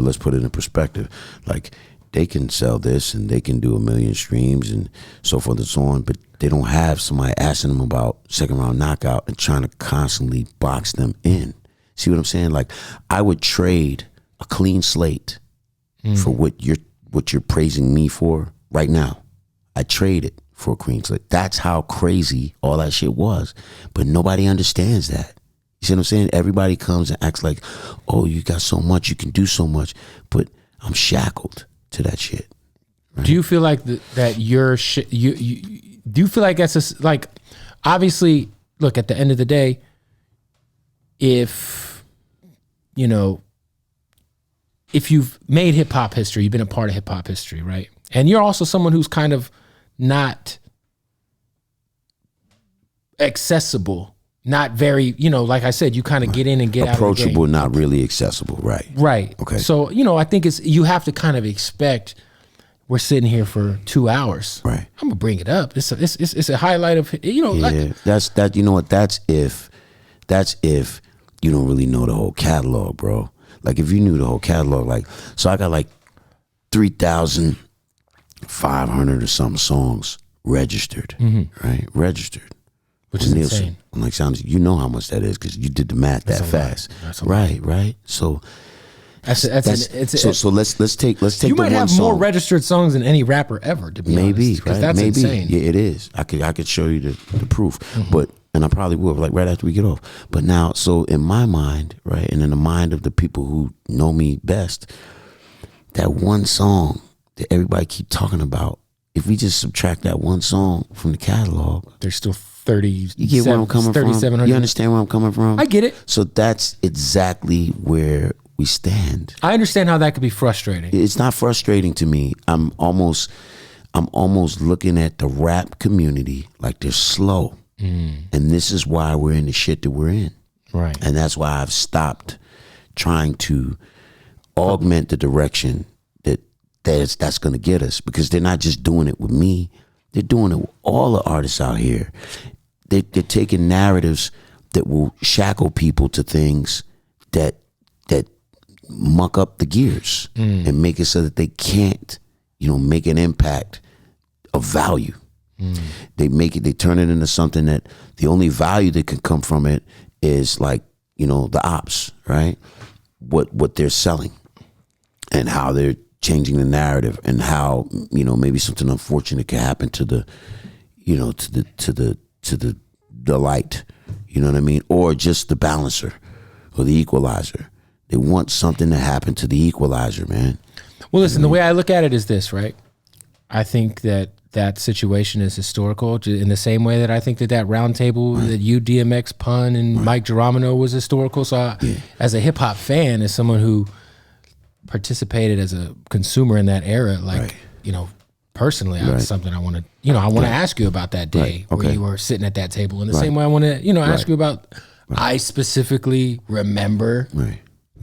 let's put it in perspective. Like, they can sell this and they can do 1 million streams and so forth and so on, but they don't have somebody asking them about second round knockout and trying to constantly box them in. See what I'm saying? Like, I would trade a clean slate for what you're praising me for right now. I trade it for a clean slate. That's how crazy all that shit was. But nobody understands that. You see what I'm saying? Everybody comes and acts like, oh, you got so much, you can do so much, but I'm shackled to that shit. Right? Do you feel like that you're do you feel like that's like, obviously, look, at the end of the day, if you've made hip hop history, you've been a part of hip hop history, right? And you're also someone who's kind of not accessible, not very, like I said, you kind of get in and get out. Approachable, not really accessible, right? Right. Okay. So, I think you have to kind of expect, we're sitting here for 2 hours. Right. I'm gonna bring it up. It's a highlight of, like, that's that. You know what? That's if you don't really know the whole catalog, bro. Like, if you knew the whole catalog, like, so I got like 3,500 or something songs registered, right? Registered. Which is insane. I'm like, sounds, you know how much that is because you did the math that fast. Right. So so let's take you might have more registered songs than any rapper ever, to be honest. Right? That's maybe. insane. Yeah, it is. I could show you the proof, and I probably will, like, right after we get off. But now, so in my mind, right, and in the mind of the people who know me best, that one song that everybody keep talking about, if we just subtract that one song from the catalog, there's still 30. You get where I'm coming from? You understand where I'm coming from? I get it. So that's exactly where we stand. I understand how that could be frustrating. It's not frustrating to me. I'm almost looking at the rap community like they're slow. And this is why we're in the shit that we're in. Right. And that's why I've stopped trying to augment the direction that's going to get us, because they're not just doing it with me. They're doing it with all the artists out here. They're taking narratives that will shackle people to things that muck up the gears and make it so that they can't, make an impact of value. They turn it into something that the only value that can come from it is, like, the ops, right? What they're selling and how they're changing the narrative, and how, maybe something unfortunate can happen to the light, you know what I mean? Or just the balancer or the equalizer. They want something to happen to the equalizer, man. Well, listen, the way I look at it is this, right? I think that situation is historical, in the same way that I think that round table, that you, DMX, Pun, and Mike Geronimo was historical. So as a hip hop fan, as someone who participated as a consumer in that era, like, personally, that's something I want to, I want to ask you about that day where you were sitting at that table. In the same way I want to, ask you about, I specifically remember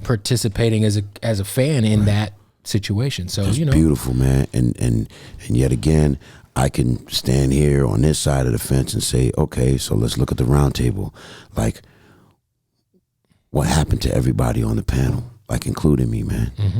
participating as a fan in that situation. So, it's beautiful, man. And yet again, I can stand here on this side of the fence and say, okay, so let's look at the round table. Like, what happened to everybody on the panel, like, including me, man?